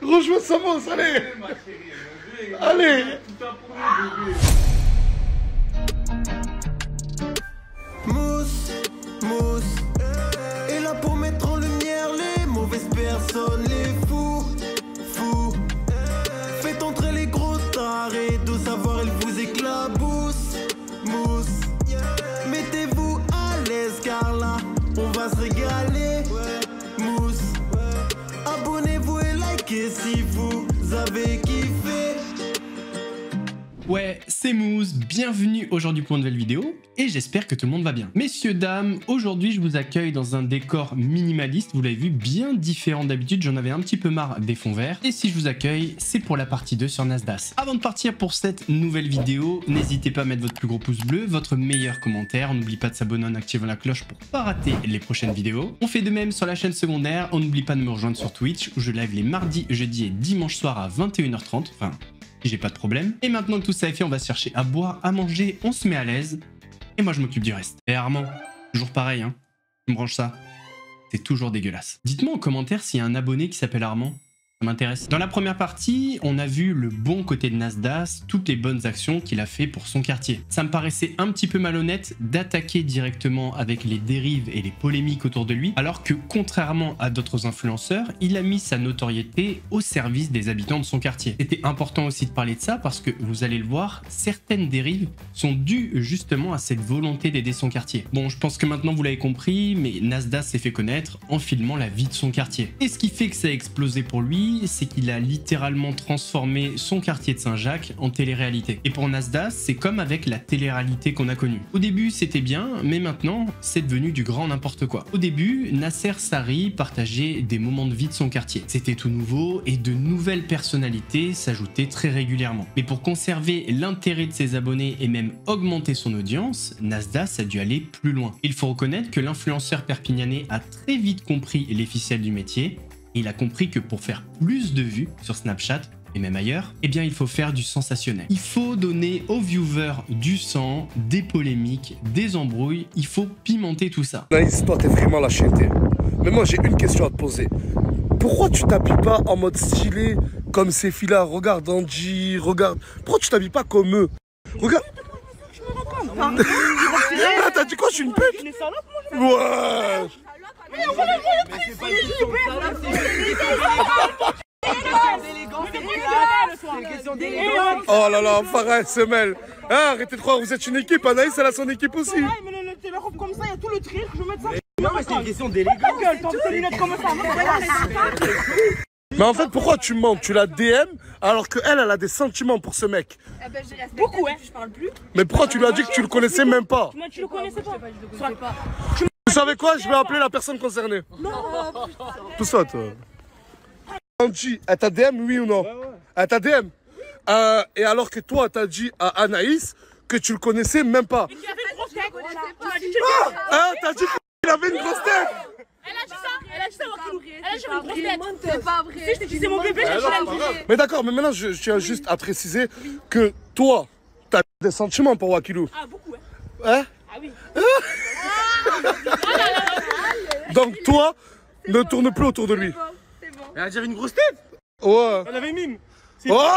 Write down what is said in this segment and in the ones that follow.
Rejoins Samos, allez. Allez. Mousse, mousse, est là pour mettre en lumière les mauvaises personnes, les fous, fous. Faites entrer les gros tarés, de savoir ils vous éclaboussent, mousse. Mettez-vous à l'aise car là, on va se régaler, mousse. Abonnez-vous et likez si vous avez kiffé. Ouais, c'est Mousse, bienvenue aujourd'hui pour une nouvelle vidéo, et j'espère que tout le monde va bien. Messieurs, dames, aujourd'hui je vous accueille dans un décor minimaliste, vous l'avez vu, bien différent d'habitude, j'en avais un petit peu marre des fonds verts, et si je vous accueille, c'est pour la partie 2 sur Nasdaq. Avant de partir pour cette nouvelle vidéo, n'hésitez pas à mettre votre plus gros pouce bleu, votre meilleur commentaire, n'oublie pas de s'abonner en activant la cloche pour pas rater les prochaines vidéos. On fait de même sur la chaîne secondaire, on n'oublie pas de me rejoindre sur Twitch, où je live les mardis, jeudis et dimanche soir à 21h30, enfin... j'ai pas de problème. Et maintenant que tout ça est fait, on va se chercher à boire, à manger, on se met à l'aise. Et moi, je m'occupe du reste. Et Armand, toujours pareil, hein. Tu me branches ça. C'est toujours dégueulasse. Dites-moi en commentaire s'il y a un abonné qui s'appelle Armand. Ça m'intéresse. Dans la première partie, on a vu le bon côté de Nasdaq, toutes les bonnes actions qu'il a fait pour son quartier. Ça me paraissait un petit peu malhonnête d'attaquer directement avec les dérives et les polémiques autour de lui, alors que contrairement à d'autres influenceurs, il a mis sa notoriété au service des habitants de son quartier. C'était important aussi de parler de ça parce que, vous allez le voir, certaines dérives sont dues justement à cette volonté d'aider son quartier. Bon, je pense que maintenant vous l'avez compris, mais Nasdaq s'est fait connaître en filmant la vie de son quartier. Et ce qui fait que ça a explosé pour lui, c'est qu'il a littéralement transformé son quartier de Saint-Jacques en télé-réalité. Et pour Nasdaq, c'est comme avec la télé-réalité qu'on a connue. Au début, c'était bien, mais maintenant, c'est devenu du grand n'importe quoi. Au début, Nasser Sari partageait des moments de vie de son quartier. C'était tout nouveau et de nouvelles personnalités s'ajoutaient très régulièrement. Mais pour conserver l'intérêt de ses abonnés et même augmenter son audience, Nasdaq a dû aller plus loin. Il faut reconnaître que l'influenceur perpignanais a très vite compris les ficelles du métier. Il a compris que pour faire plus de vues sur Snapchat, et même ailleurs, eh bien il faut faire du sensationnel. Il faut donner aux viewers du sang, des polémiques, des embrouilles, il faut pimenter tout ça. Naïs, toi t'es vraiment la chienté. Mais moi j'ai une question à te poser. Pourquoi tu t'habilles pas en mode stylé comme ces filles-là? Regarde Angie, regarde. Pourquoi tu t'habilles pas comme eux? Regarde. Ah, t'as dit quoi? Je suis une pute? Ouais. Oh là là, Farah se mêle. Ah, arrêtez de croire, vous êtes une équipe. Anaïs, elle a son équipe aussi. Mais la robe comme ça, il y a tout le tri, je vais mettre ça. Non, mais c'est une question d'élégance. T'as tes lunettes comme ça. Mais en fait, pourquoi tu mens? Tu la DM alors qu'elle, elle a des sentiments pour ce mec. Beaucoup, hein. Je parle plus. Mais pourquoi tu lui as dit que tu le connaissais même pas? Moi, tu le connaissais pas. Vous savez quoi? Je vais appeler la personne concernée. Non, Tout ça, toi. Angie, elle t'a DM, oui ou non? Elle t'a DM. Et alors que toi, t'as dit à Anaïs que tu le connaissais même pas. il avait une grosse tête. T'as dit qu'il avait une grosse tête. Elle a dit ça, Wakilou. Elle a dit j'avais une grosse tête. C'est pas vrai. Si je t'ai dit c'est mon bébé, j'ai dit la vie. Mais d'accord, mais maintenant, je tiens juste à préciser que toi, t'as des sentiments pour Wakilou. Ah, beaucoup, hein. Hein? Ah oui. Donc toi, ne tourne plus autour de lui. Elle a déjà une grosse tête. Ouais. Elle avait mime. Oh!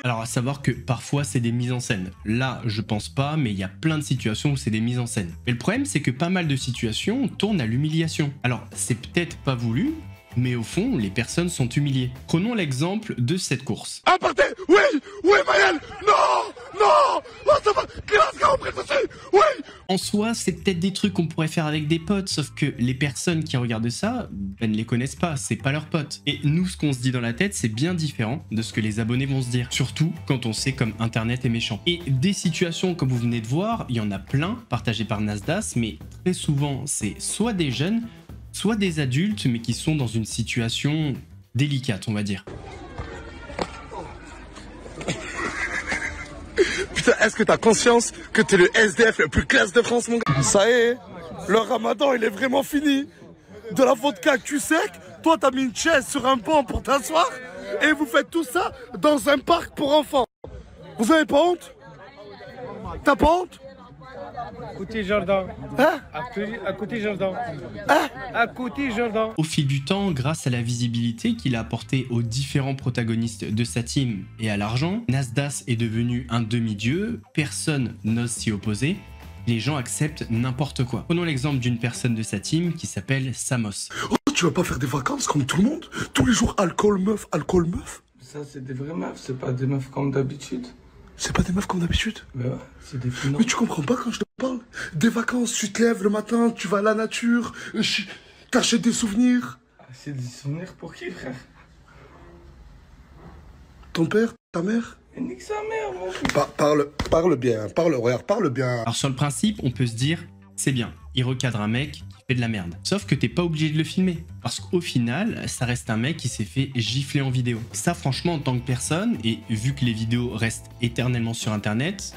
Alors à savoir que parfois c'est des mises en scène. Là je pense pas, mais il y a plein de situations où c'est des mises en scène. Mais le problème c'est que pas mal de situations tournent à l'humiliation. Alors c'est peut-être pas voulu, mais au fond les personnes sont humiliées. Prenons l'exemple de cette course. Ah, partez! Oui! Oui, Maël! Non! Non! Oh, ça va! Clémence qui a repris ceci! Oui! En soi, c'est peut-être des trucs qu'on pourrait faire avec des potes, sauf que les personnes qui regardent ça, ben, ne les connaissent pas, c'est pas leurs potes. Et nous, ce qu'on se dit dans la tête, c'est bien différent de ce que les abonnés vont se dire. Surtout quand on sait comme Internet est méchant. Et des situations, comme vous venez de voir, il y en a plein, partagées par Nasdaq, mais très souvent, c'est soit des jeunes, soit des adultes, mais qui sont dans une situation délicate, on va dire. Putain, est-ce que t'as conscience que t'es le SDF le plus classe de France, mon gars? Ça y est, le ramadan, il est vraiment fini. De la vodka cul sec, toi, t'as mis une chaise sur un pont pour t'asseoir et vous faites tout ça dans un parc pour enfants. Vous avez pas honte? T'as pas honte? Côté jardin. Hein? À côté jardin. Hein? À côté jardin. Au fil du temps, grâce à la visibilité qu'il a apporté aux différents protagonistes de sa team et à l'argent, Nasdas est devenu un demi-dieu, personne n'ose s'y opposer, les gens acceptent n'importe quoi. Prenons l'exemple d'une personne de sa team qui s'appelle Samos. Oh, tu vas pas faire des vacances comme tout le monde? Tous les jours, alcool, meuf, alcool, meuf? Ça, c'est des vraies meufs, c'est pas des meufs comme d'habitude. C'est pas des meufs comme d'habitude? Mais ouais, c'est des filles. Mais tu comprends pas quand je te parle? Des vacances, tu te lèves le matin, tu vas à la nature, t'achètes des souvenirs. C'est des souvenirs pour qui, frère? Ton père, ta mère? Mais nique sa mère, mon fou. Parle bien, regarde, parle bien. Alors sur le principe, on peut se dire, c'est bien, il recadre un mec qui fait de la merde. Sauf que t'es pas obligé de le filmer. Parce qu'au final, ça reste un mec qui s'est fait gifler en vidéo. Ça franchement, en tant que personne, et vu que les vidéos restent éternellement sur internet,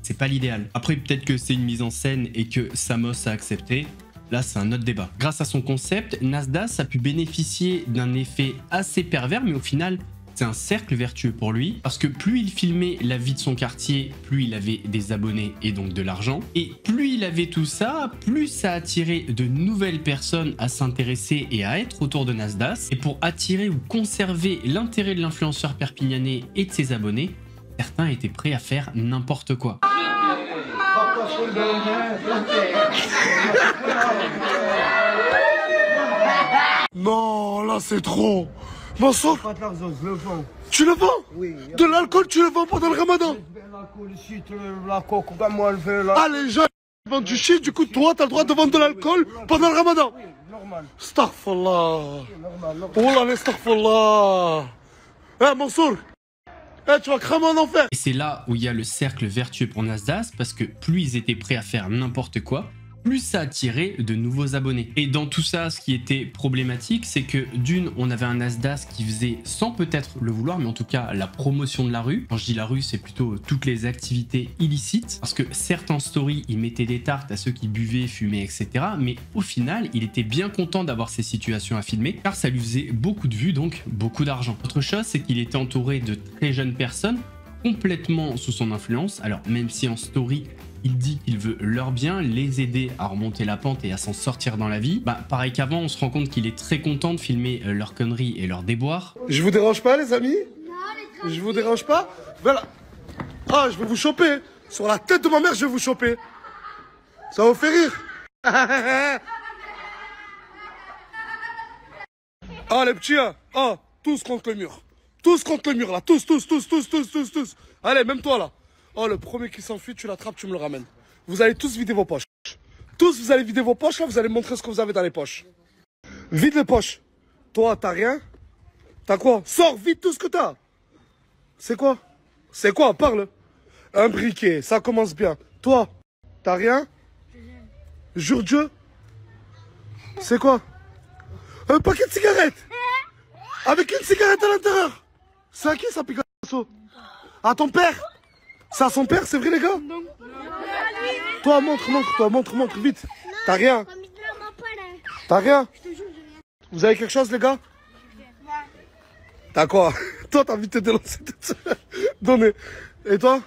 c'est pas l'idéal. Après, peut-être que c'est une mise en scène et que Samos a accepté. Là, c'est un autre débat. Grâce à son concept, Nasdas a pu bénéficier d'un effet assez pervers, mais au final, c'est un cercle vertueux pour lui, parce que plus il filmait la vie de son quartier, plus il avait des abonnés et donc de l'argent. Et plus il avait tout ça, plus ça attirait de nouvelles personnes à s'intéresser et à être autour de Nasdas. Et pour attirer ou conserver l'intérêt de l'influenceur perpignanais et de ses abonnés, certains étaient prêts à faire n'importe quoi. Non, là c'est trop. Mansour, Pas de l'argent, je le vends. tu le vends? Oui. De l'alcool, tu le vends pendant le ramadan? L'alcool, le shit, la coke, comment elle fait là? Ah, les gens vendent du shit, du coup, toi, t'as le droit de vendre de l'alcool pendant le ramadan? Oui, normal. Astaghfirullah. Normal. Oh là, astaghfirullah. Eh, Mansour, tu vas cramer en enfer. Et c'est là où il y a le cercle vertueux pour Nasdas, parce que plus ils étaient prêts à faire n'importe quoi, plus ça attirait de nouveaux abonnés. Et dans tout ça, ce qui était problématique, c'est que d'une, on avait un Nasdas qui faisait, sans peut-être le vouloir, mais en tout cas la promotion de la rue. Quand je dis la rue, c'est plutôt toutes les activités illicites, parce que certes en story, il mettait des tartes à ceux qui buvaient, fumaient, etc. Mais au final, il était bien content d'avoir ces situations à filmer, car ça lui faisait beaucoup de vues, donc beaucoup d'argent. Autre chose, c'est qu'il était entouré de très jeunes personnes, complètement sous son influence. Alors même si en story, il dit qu'il veut leur bien, les aider à remonter la pente et à s'en sortir dans la vie. Bah, pareil qu'avant, on se rend compte qu'il est très content de filmer leurs conneries et leurs déboires. Je vous dérange pas, les amis? Non, je vous dérange pas? Voilà. Ah, je vais vous choper. Sur la tête de ma mère, je vais vous choper. Ça vous fait rire? Ah, les petits, hein. Ah, tous contre le mur. Tous contre le mur, là. Tous. Allez, même toi, là. Oh, le premier qui s'enfuit, tu l'attrapes, tu me le ramènes. Vous allez tous vider vos poches. Tous, vous allez vider vos poches, là, vous allez montrer ce que vous avez dans les poches. Vide les poches. Toi, t'as rien? T'as quoi? Sors vite tout ce que t'as. C'est quoi? C'est quoi? Parle. Un briquet, ça commence bien. Toi, t'as rien? Jure Dieu. C'est quoi? Un paquet de cigarettes. Avec une cigarette à l'intérieur. C'est à qui ça, Picasso? À ton père? C'est à son père, c'est vrai les gars? Non. Toi, montre, vite. T'as rien? T'as rien? Vous avez quelque chose les gars? T'as quoi? Toi, t'as envie de te dénoncer toute seule. Donnez. Et toi?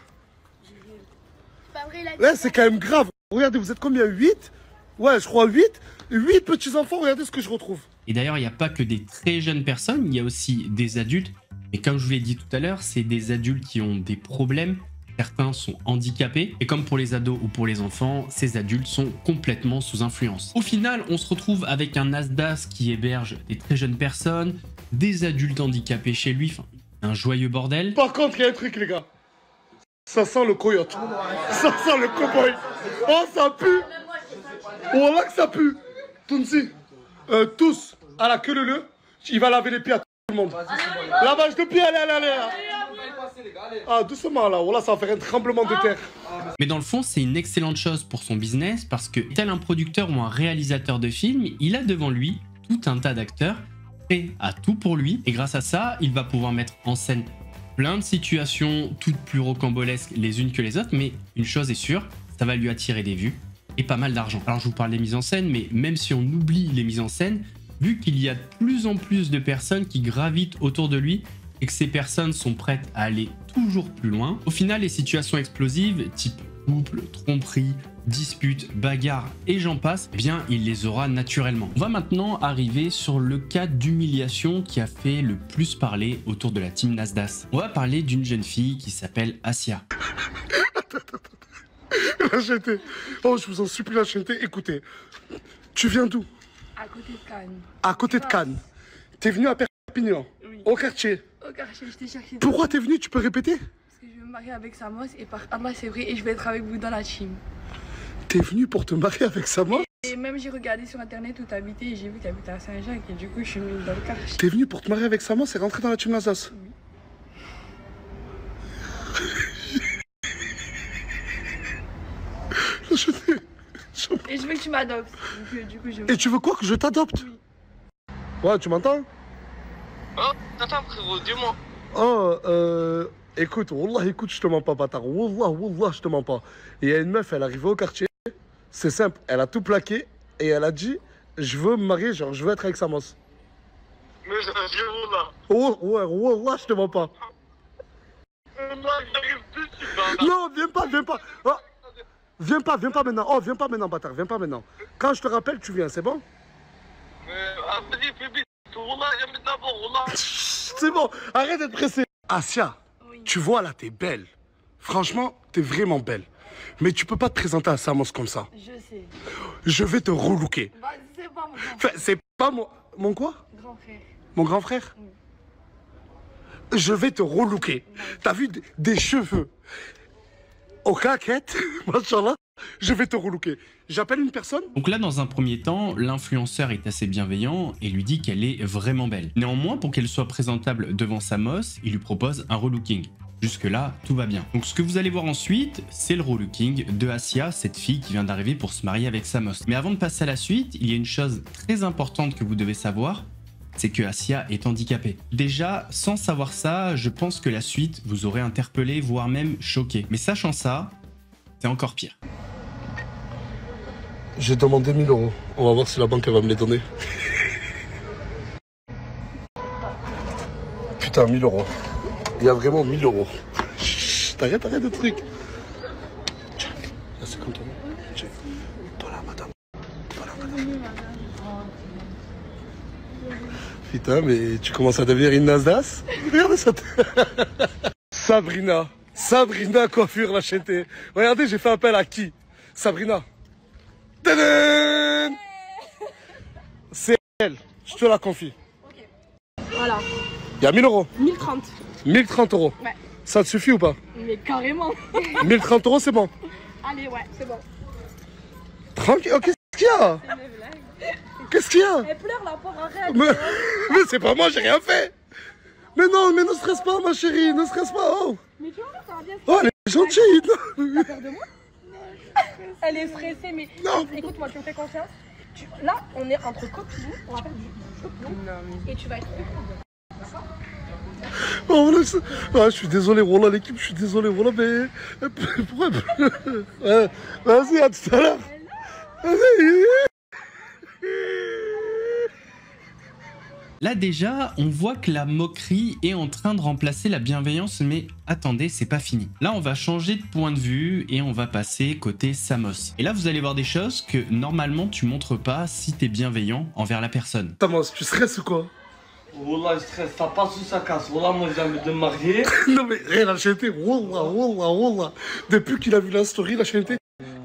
Là, c'est quand même grave. Regardez, vous êtes combien? 8? Ouais, je crois 8. 8 petits-enfants, regardez ce que je retrouve. Et d'ailleurs, il n'y a pas que des très jeunes personnes, il y a aussi des adultes. Et comme je vous l'ai dit tout à l'heure, c'est des adultes qui ont des problèmes. Certains sont handicapés. Et comme pour les ados ou pour les enfants, ces adultes sont complètement sous influence. Au final, on se retrouve avec un Nasdas qui héberge des très jeunes personnes, des adultes handicapés chez lui, enfin, un joyeux bordel. Par contre, il y a un truc les gars. Ça sent le coyote. Ça sent le cowboy. Oh, ça pue. Oh là que ça pue. Tunsi, tous à la queue leu, il va laver les pieds à tout le monde. Lavage de pieds, allez. Ah, doucement là, voilà, ça va faire un tremblement de terre. Mais dans le fond, c'est une excellente chose pour son business parce que tel un producteur ou un réalisateur de film, il a devant lui tout un tas d'acteurs prêts à tout pour lui. Et grâce à ça, il va pouvoir mettre en scène plein de situations toutes plus rocambolesques les unes que les autres. Mais une chose est sûre, ça va lui attirer des vues et pas mal d'argent. Alors je vous parle des mises en scène, mais même si on oublie les mises en scène, vu qu'il y a de plus en plus de personnes qui gravitent autour de lui et que ces personnes sont prêtes à aller toujours plus loin, au final les situations explosives, type couple, tromperie, disputes, bagarres et j'en passe, eh bien il les aura naturellement. On va maintenant arriver sur le cas d'humiliation qui a fait le plus parler autour de la team Nasdaq. On va parler d'une jeune fille qui s'appelle Asia. La chaîneté. Oh, je vous en supplie, la chaîneté. Écoutez, tu viens d'où? À côté de Cannes. À côté de Cannes. T'es venu à Perpignan? Oui. Au quartier. Au quartier, je t'ai cherché. Pourquoi t'es venu? Tu peux répéter? Parce que je vais me marier avec Samos et par Allah, c'est vrai, et je vais être avec vous dans la team. T'es venu pour te marier avec Samos? Et même j'ai regardé sur internet où t'habitais et j'ai vu que t'habitais à Saint-Jacques et du coup je suis venue dans le quartier. T'es venu pour te marier avec Samos et rentrer dans la team Nasdaq? Oui. Et je veux que tu m'adoptes. Du coup, Et tu veux quoi? Que je t'adopte? Oui. Ouais, tu m'entends? Oh, attends frérot, dis-moi. Oh, écoute, Wallah, écoute, je te mens pas, bâtard. Wallah, je te mens pas. Il y a une meuf, elle est arrivée au quartier. C'est simple, elle a tout plaqué et elle a dit, je veux me marier, genre, je veux être avec Samos. Mais je Wallah. Oh, ouais, Wallah, je te mens pas. Wallah, j'arrive plus, tu vas. Non, viens pas. Oh, viens pas maintenant. Oh, viens pas maintenant, bâtard, viens pas maintenant. Quand je te rappelle, tu viens, c'est bon? Mais, vas-y, fais vite. Wallah, j'aime d'abord, Wallah. C'est bon, arrête d'être pressé. Asia, Oui. tu vois là, t'es belle. Franchement, t'es vraiment belle. Mais tu peux pas te présenter à Samos comme ça. Je sais. Je vais te relooker. Bah, c'est pas mon grand, Enfin, c'est pas mon quoi? grand frère. Mon grand frère? Je vais te relooker. T'as vu des cheveux aux claquettes, machallah. Je vais te relooker. J'appelle une personne. Donc là, dans un premier temps, l'influenceur est assez bienveillant et lui dit qu'elle est vraiment belle. Néanmoins, pour qu'elle soit présentable devant Samos, il lui propose un relooking. Jusque-là, tout va bien. Donc ce que vous allez voir ensuite, c'est le relooking de Asia, cette fille qui vient d'arriver pour se marier avec Samos. Mais avant de passer à la suite, il y a une chose très importante que vous devez savoir, c'est que Asia est handicapée. Déjà, sans savoir ça, je pense que la suite vous aurait interpellé, voire même choqué. Mais sachant ça, c'est encore pire. J'ai demandé 1000 €. On va voir si la banque elle va me les donner. Putain, 1000 €. Il y a vraiment 1000 €. Chut, arrête de trucs. Tiens, là 50 €. Tiens. Toi là, madame. Putain, mais tu commences à devenir une Nasdaq. Regarde ça. Sabrina coiffure la chaîneté. Regardez, j'ai fait appel à qui? Sabrina. Tadam! C'est elle, je te la confie. Voilà. Il y a 1000 €. 1030. 1030 €. Ouais. Ça te suffit ou pas? Mais carrément. 1030 €, c'est bon. Allez, ouais, c'est bon. Tranquille. Oh, qu'est-ce qu'il y a? Qu'est-ce qu'il y a? Elle pleure la pauvre, arrête. Mais c'est pas moi, j'ai rien fait. Mais non, mais ne stresse pas, ma chérie, ne stresse pas. Oh, Mais tu vois, ça va bien. oh elle est gentille. T'as peur de moi? Elle est stressée, mais Non. écoute-moi, tu me fais confiance. Là, on est entre copines, on va faire du copine. Et tu vas être Oh, voilà, je suis désolé, voilà l'équipe, je suis désolé, voilà, mais pourquoi? Ouais, vas-y, à tout à l'heure. Là déjà, on voit que la moquerie est en train de remplacer la bienveillance, mais attendez, c'est pas fini. Là, on va changer de point de vue et on va passer côté Samos. Et là, vous allez voir des choses que normalement tu montres pas si t'es bienveillant envers la personne. Samos, tu stresses ou quoi? Wallah, je stresse, ça passe ou ça casse. Wallah, moi j'ai envie de me marier. Non mais rien, la chaîneté, wallah. Depuis qu'il a vu la story, la chaîneté,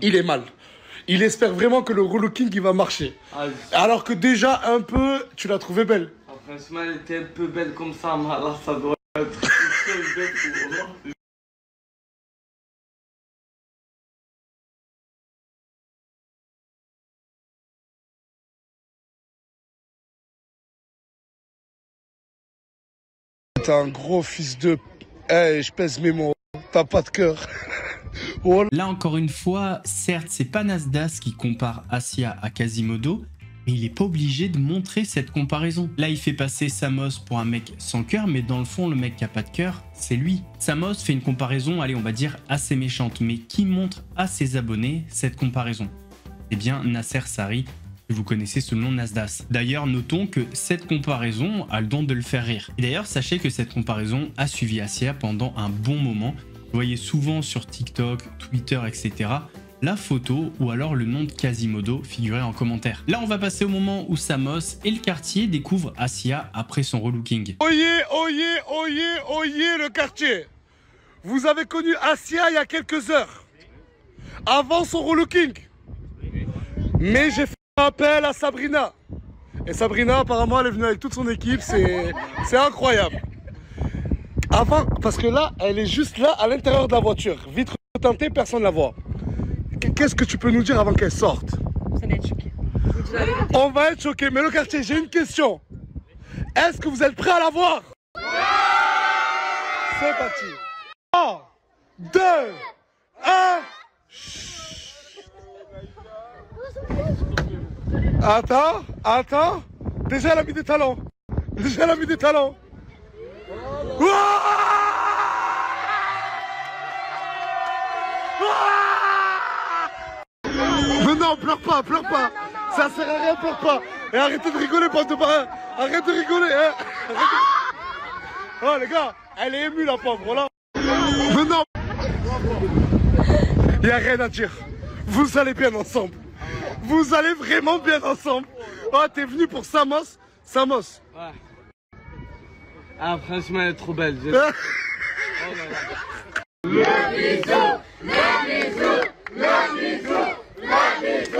il est mal. Il espère vraiment que le relooking il va marcher. Ah, Alors que déjà un peu, tu l'as trouvée belle. franchement, elle était un peu belle comme ça, mais là, ça doit être quelque chose de fou, wallah. T'es un gros fils de... Eh, je pèse mes mots. T'as pas de cœur. Oh. Là encore une fois, certes, c'est pas Nasdaq qui compare Asia à Quasimodo, mais il est pas obligé de montrer cette comparaison. Là, il fait passer Samos pour un mec sans cœur, mais dans le fond, le mec qui a pas de cœur, c'est lui. Samos fait une comparaison, allez, on va dire assez méchante, mais qui montre à ses abonnés cette comparaison? Eh bien, Nasser Sari, que vous connaissez sous le nom Nasdaq. D'ailleurs, notons que cette comparaison a le don de le faire rire. Et d'ailleurs, sachez que cette comparaison a suivi Asia pendant un bon moment, voyez souvent sur TikTok, Twitter, etc. la photo ou alors le nom de Quasimodo figurait en commentaire. Là, on va passer au moment où Samos et le quartier découvrent Assia après son relooking. Oyez, oyez, oyez, oyez le quartier. Vous avez connu Assia il y a quelques heures, avant son relooking. Mais j'ai fait appel à Sabrina. Et Sabrina, apparemment, elle est venue avec toute son équipe, c'est incroyable. Avant, parce que là, elle est juste là, à l'intérieur de la voiture. Vitre teintée, personne ne la voit. Qu'est-ce que tu peux nous dire avant qu'elle sorte? Vous allez être choqués. On va être choqués, mais le quartier, j'ai une question. Est-ce que vous êtes prêts à la voir? C'est parti. 3, 2, 1. Attends, attends. Déjà, elle a mis des talons. Déjà, elle a mis des talons. Mais non, pleure pas, pleure pas. Ça sert à rien, pleure pas. Et arrêtez de rigoler, bande de parrains. Arrête de rigoler, hein. Oh, les gars, elle est émue, la pauvre, voilà. Mais non. Il n'y a rien à dire. Vous allez bien ensemble. Vous allez vraiment bien ensemble. Oh, t'es venu pour Samos? Samos. Ouais. Ah, franchement, elle est trop belle. Oh là là. Le bisou, le bisou, le bisou, le bisou.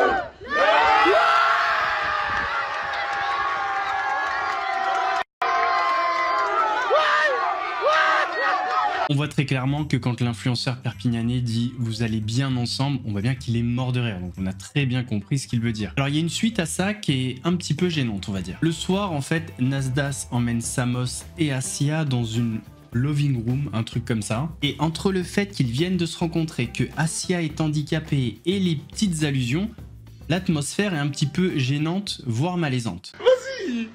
On voit très clairement que quand l'influenceur perpignanais dit « vous allez bien ensemble », on voit bien qu'il est mort de rire, donc on a très bien compris ce qu'il veut dire. Alors il y a une suite à ça qui est un petit peu gênante, on va dire. Le soir, en fait, Nasdas emmène Samos et Assia dans une loving room, un truc comme ça. Et entre le fait qu'ils viennent de se rencontrer, que Assia est handicapée et les petites allusions, l'atmosphère est un petit peu gênante, voire malaisante. Vas-y,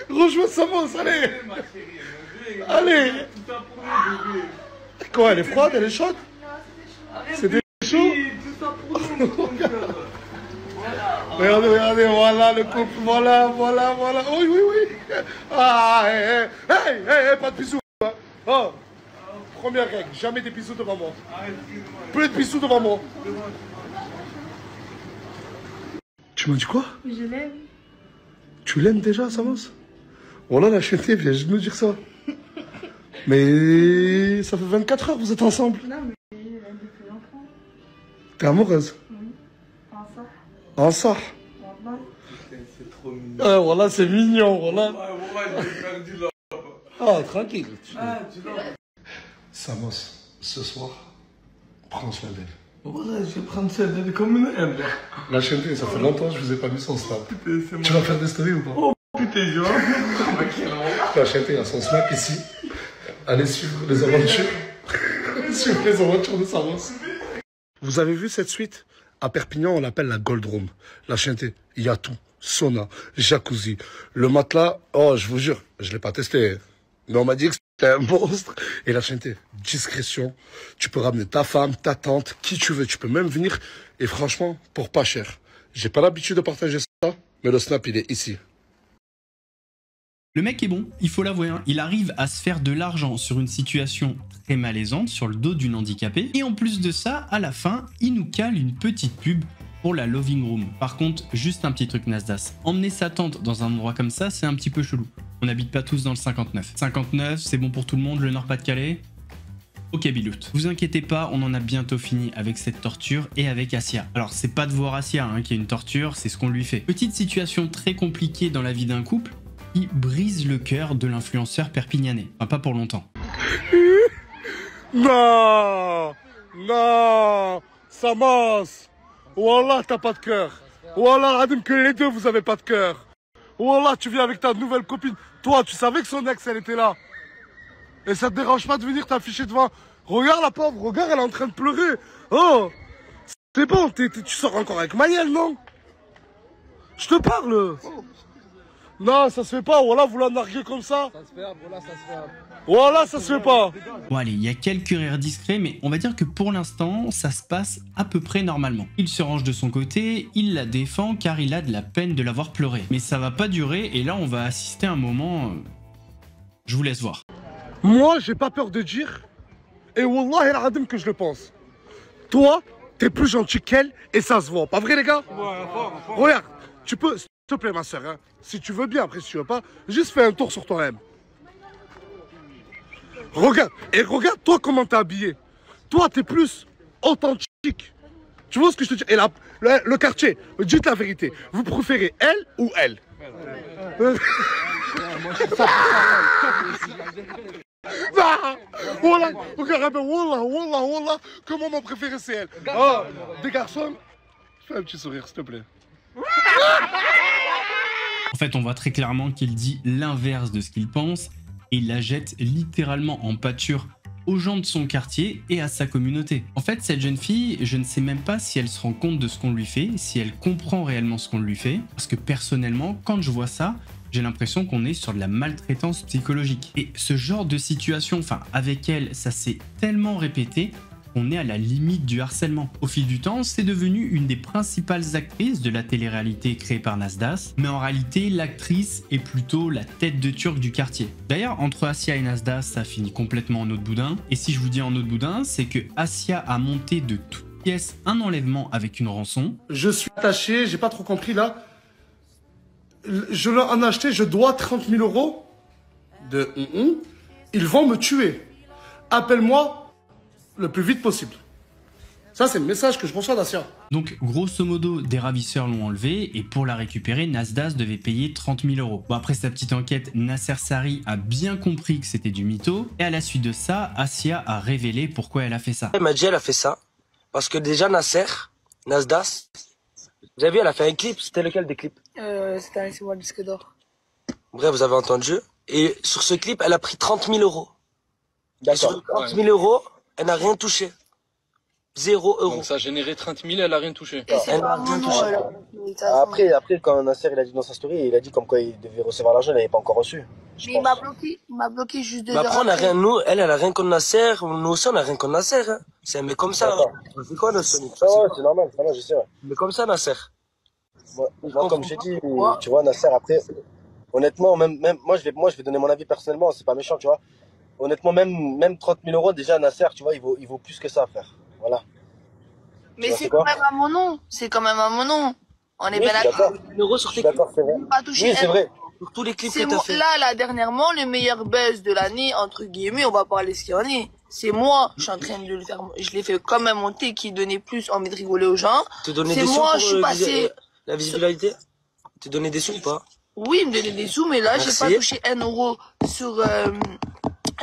rejoins Samos, allez. Allez. Quoi, elle est froide, elle est chaude? C'est des chauds. Regardez, regardez, voilà le couple, voilà, voilà, voilà. Oui, oui, oui. Ah, hey, hey, hey, hey, pas de bisous. Hein. Oh, première règle, jamais des bisous devant moi. Plus de bisous devant moi. Tu m'as dit quoi? Je l'aime. Tu l'aimes déjà, Samos? Voilà, la chaîne vient juste de me dire ça. Mais ça fait 24 heures que vous êtes ensemble. Non, mais elle a depuis longtemps. T'es amoureuse? Oui. En ça. En ça? C'est trop mignon. Voilà, c'est mignon, voilà. Ouais, j'ai perdu là. Ah, tranquille. Ah, tu l'as. Samos, ce soir, prends soin d'elle. Voilà, je vais prendre ça comme une reine. La chaîne, ça fait longtemps que je vous ai pas vu son snap. Putain, Tu vas faire des stories ou pas? Oh putain, je La chaîne, il y a son snap ici. Allez suivre les aventures. Suivre les aventures de Samos. Vous avez vu cette suite? À Perpignan, on l'appelle la Gold Room. La chaîne, il y a tout. Sauna, jacuzzi, le matelas. Oh, je vous jure, je l'ai pas testé. Mais on m'a dit que c'était un monstre. Et la chaîne, discrétion. Tu peux ramener ta femme, ta tante, qui tu veux. Tu peux même venir. Et franchement, pour pas cher. J'ai pas l'habitude de partager ça, mais le snap, il est ici. Le mec est bon, il faut l'avouer, hein. Il arrive à se faire de l'argent sur une situation très malaisante, sur le dos d'une handicapée. Et en plus de ça, à la fin, il nous cale une petite pub pour la loving room. Par contre, juste un petit truc Nasdas. Emmener sa tante dans un endroit comme ça, c'est un petit peu chelou. On n'habite pas tous dans le 59. 59, c'est bon pour tout le monde, le Nord-Pas-de-Calais? Ok Bilout. Vous inquiétez pas, on en a bientôt fini avec cette torture et avec Assia. Alors c'est pas de voir Assia hein, qui est une torture, c'est ce qu'on lui fait. Petite situation très compliquée dans la vie d'un couple qui brise le cœur de l'influenceur perpignanais. Enfin pas pour longtemps. Non, non, Samos. Wallah, t'as pas de cœur. Wallah, Adim, que les deux, vous avez pas de cœur. Wallah, tu viens avec ta nouvelle copine. Toi, tu savais que son ex, elle était là. Et ça te dérange pas de venir t'afficher devant. Regarde la pauvre, regarde, elle est en train de pleurer. Oh, c'est bon, tu sors encore avec Mayel, non? Je te parle. Non, ça se fait pas. Voilà, vous la narguez comme ça. Ça se fait, voilà, ça se fait. Voilà, ça se fait pas. Bon allez, il y a quelques rires discrets, mais on va dire que pour l'instant, ça se passe à peu près normalement. Il se range de son côté, il la défend car il a de la peine de l'avoir pleuré. Mais ça va pas durer et là, on va assister à un moment... Je vous laisse voir. Moi, j'ai pas peur de dire, Et Wallah el-Adim que je le pense. Toi, t'es plus gentil qu'elle et ça se voit. Pas vrai, les gars? Regarde, tu peux, s'il te plaît, ma soeur, hein, si tu veux bien, après, si tu veux pas, juste fais un tour sur toi-même. Regarde, et regarde, toi, comment t'es habillé. Toi, t'es plus authentique. Tu vois ce que je te dis? Et là, le quartier, dites la vérité. Vous préférez elle ou elle? Wallah, regarde, wallah, comment mon préféré c'est elle? Oh, des garçons, fais un petit sourire, s'il te plaît. En fait, on voit très clairement qu'il dit l'inverse de ce qu'il pense et il la jette littéralement en pâture aux gens de son quartier et à sa communauté. En fait, cette jeune fille, je ne sais même pas si elle se rend compte de ce qu'on lui fait, si elle comprend réellement ce qu'on lui fait, parce que personnellement, quand je vois ça, j'ai l'impression qu'on est sur de la maltraitance psychologique. Et ce genre de situation, enfin avec elle, ça s'est tellement répété qu'on est à la limite du harcèlement. Au fil du temps, c'est devenu une des principales actrices de la télé-réalité créée par Nasdas, mais en réalité, l'actrice est plutôt la tête de turc du quartier. D'ailleurs, entre Assia et Nasdas, ça finit complètement en eau de boudin. Et si je vous dis en eau de boudin, c'est que Assia a monté de toutes pièces un enlèvement avec une rançon. Je suis attaché, j'ai pas trop compris là. Je leur en ai acheté, je dois 30 000 € de ils vont me tuer. Appelle-moi le plus vite possible. Ça, c'est le message que je reçois d'Assia. Donc, grosso modo, des ravisseurs l'ont enlevé et pour la récupérer, Nasdas devait payer 30 000 €. Bon, après sa petite enquête, Nasser Sari a bien compris que c'était du mytho et à la suite de ça, Assia a révélé pourquoi elle a fait ça. Elle m'a dit elle a fait ça parce que déjà Nasdas, vous avez vu, elle a fait un clip. C'était lequel des clips? C'était un Laissez-moi le disque d'or. Bref, vous avez entendu. Et sur ce clip, elle a pris 30 000 €. Et sur 30 000 €, elle n'a rien touché. 0 €. Donc ça a généré 30 000, elle n'a rien touché. Elle n'a rien touché. Après, quand Nasser il a dit dans sa story, il a dit comme quoi il devait recevoir l'argent, il n'avait pas encore reçu. Mais il m'a bloqué juste 2 heures. Après, on a rien, nous, elle a rien contre Nasser, nous aussi on a rien contre Nasser. Hein. C'est un mec comme ça. C'est quoi notre Sonic? C'est normal, je sais. Mais comme ça, Nasser. Moi, comme j'ai dit, tu vois, Nasser, après, honnêtement, même moi, je vais donner mon avis personnellement, c'est pas méchant, tu vois. Honnêtement, même 30 000 € déjà, Nasser, tu vois, il vaut plus que ça, frère. Voilà. Mais c'est quand même à mon nom. C'est quand même à mon nom. On est bien d'accord. 30 000 € sur tes clips. Oui, c'est vrai. Sur tous les clips que t'as fait. Là, dernièrement, le meilleur buzz de l'année, entre guillemets, on va parler ce qu'il y en est. C'est moi, je suis en train de le faire. Je l'ai fait quand même monter, qui donnait plus envie de rigoler aux gens. C'est moi, je suis passé. La visibilité? Tu donnais des sous ou pas? Oui, il me donnait des sous, mais là, j'ai pas touché 1 € sur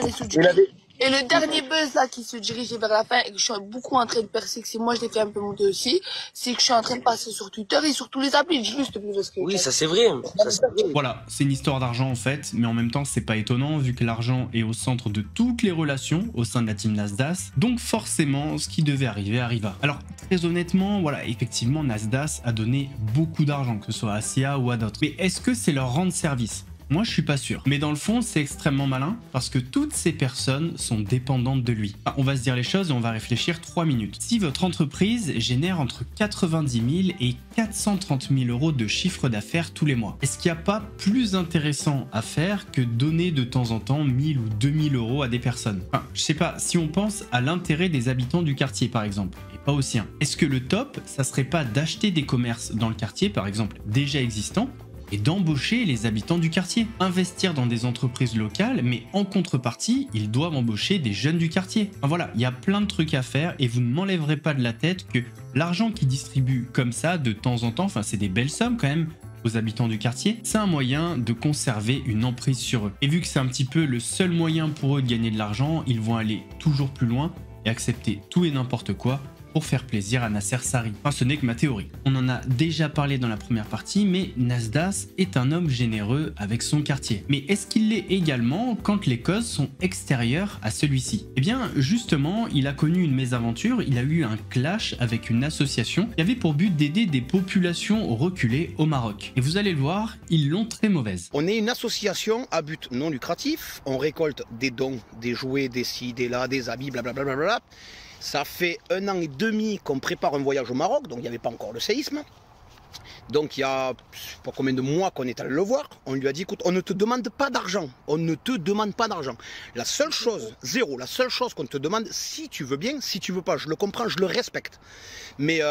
les sous du clip. Et le dernier buzz là qui se dirigeait vers la fin et que je suis beaucoup en train de percer, que c'est moi je l'ai fait un peu monter aussi, c'est que je suis en train de passer sur Twitter et sur tous les applis. Juste parce que oui, ça c'est vrai. Voilà, c'est une histoire d'argent en fait, mais en même temps c'est pas étonnant vu que l'argent est au centre de toutes les relations au sein de la team Nasdas, donc forcément ce qui devait arriver arriva. Alors très honnêtement, voilà, effectivement Nasdas a donné beaucoup d'argent, que ce soit à Assia ou à d'autres, mais est-ce que c'est leur rendre service ? Moi, je suis pas sûr. Mais dans le fond, c'est extrêmement malin parce que toutes ces personnes sont dépendantes de lui. Enfin, on va se dire les choses et on va réfléchir 3 minutes. Si votre entreprise génère entre 90 000 et 430 000 € de chiffre d'affaires tous les mois, est-ce qu'il n'y a pas plus intéressant à faire que donner de temps en temps 1000 ou 2000 € à des personnes? Enfin, je sais pas, si on pense à l'intérêt des habitants du quartier par exemple, et pas au sien, est-ce que le top, ça serait pas d'acheter des commerces dans le quartier par exemple déjà existants et d'embaucher les habitants du quartier. Investir dans des entreprises locales, mais en contrepartie, ils doivent embaucher des jeunes du quartier. Enfin, voilà, il y a plein de trucs à faire et vous ne m'enlèverez pas de la tête que l'argent qu'ils distribuent comme ça de temps en temps, enfin c'est des belles sommes quand même, aux habitants du quartier, c'est un moyen de conserver une emprise sur eux. Et vu que c'est un petit peu le seul moyen pour eux de gagner de l'argent, ils vont aller toujours plus loin et accepter tout et n'importe quoi pour faire plaisir à Nasser Sari. Enfin, ce n'est que ma théorie. On en a déjà parlé dans la première partie, mais Nasdas est un homme généreux avec son quartier. Mais est-ce qu'il l'est également quand les causes sont extérieures à celui-ci? Eh bien, justement, il a connu une mésaventure, il a eu un clash avec une association qui avait pour but d'aider des populations reculées au Maroc. Et vous allez le voir, ils l'ont très mauvaise. On est une association à but non lucratif, on récolte des dons, des jouets, des ci, des là, des habits, blablabla. Ça fait 1 an et demi qu'on prépare un voyage au Maroc, donc il n'y avait pas encore le séisme. Donc il y a pas combien de mois qu'on est allé le voir, on lui a dit écoute, on ne te demande pas d'argent, on ne te demande pas d'argent. La seule chose, zéro, la seule chose qu'on te demande, si tu veux bien, si tu veux pas, je le comprends, je le respecte. Mais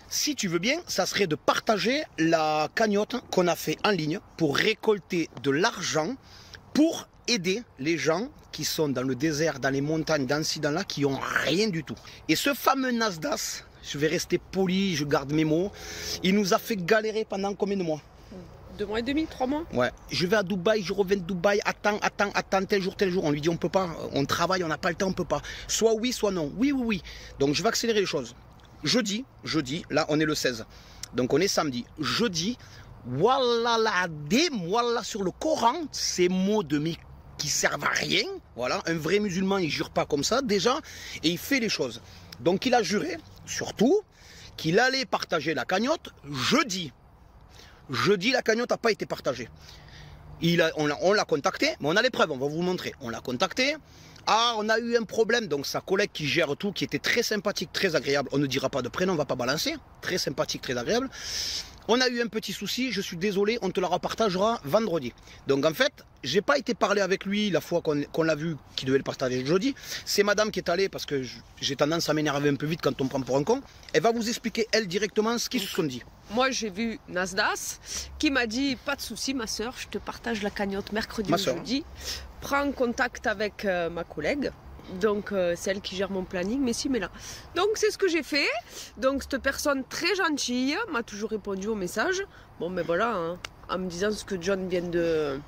si tu veux bien, ça serait de partager la cagnotte qu'on a fait en ligne pour récolter de l'argent pour aider les gens qui sont dans le désert, dans les montagnes, dans ci, dans là, qui n'ont rien du tout. Et ce fameux Nasdaq, je vais rester poli, je garde mes mots, il nous a fait galérer pendant combien de mois? 2 mois et demi, 3 mois. Ouais, je vais à Dubaï, je reviens de Dubaï, attends, tel jour. On lui dit on peut pas, on travaille, on n'a pas le temps, on peut pas. Soit oui, soit non. Oui. Donc je vais accélérer les choses. Jeudi, là on est le 16. Donc on est samedi. Jeudi, voilà voilà sur le Coran, ces mots de mi qui servent à rien. Voilà, un vrai musulman, il jure pas comme ça déjà, et il fait les choses. Donc il a juré, surtout, qu'il allait partager la cagnotte jeudi. Jeudi, la cagnotte n'a pas été partagée. On l'a contacté, mais on a les preuves, on va vous montrer. On l'a contacté. Ah, on a eu un problème, donc sa collègue qui gère tout, qui était très sympathique, très agréable, on ne dira pas de prénom, on ne va pas balancer, très sympathique, très agréable. On a eu un petit souci, je suis désolé, on te la repartagera vendredi. Donc en fait, j'ai pas été parler avec lui la fois qu'on l'a vu, qu'il devait le partager jeudi. C'est madame qui est allée, parce que j'ai tendance à m'énerver un peu vite quand on me prend pour un con. Elle va vous expliquer, elle, directement, ce qu'ils se sont dit. Moi, j'ai vu Nasdaq qui m'a dit, pas de souci, ma soeur, je te partage la cagnotte mercredi ou jeudi. Prends contact avec ma collègue. Donc c'est elle qui gère mon planning, mais si, mais là. Donc c'est ce que j'ai fait. Donc cette personne très gentille m'a toujours répondu au message. Bon, mais voilà, hein, en me disant ce que John vient de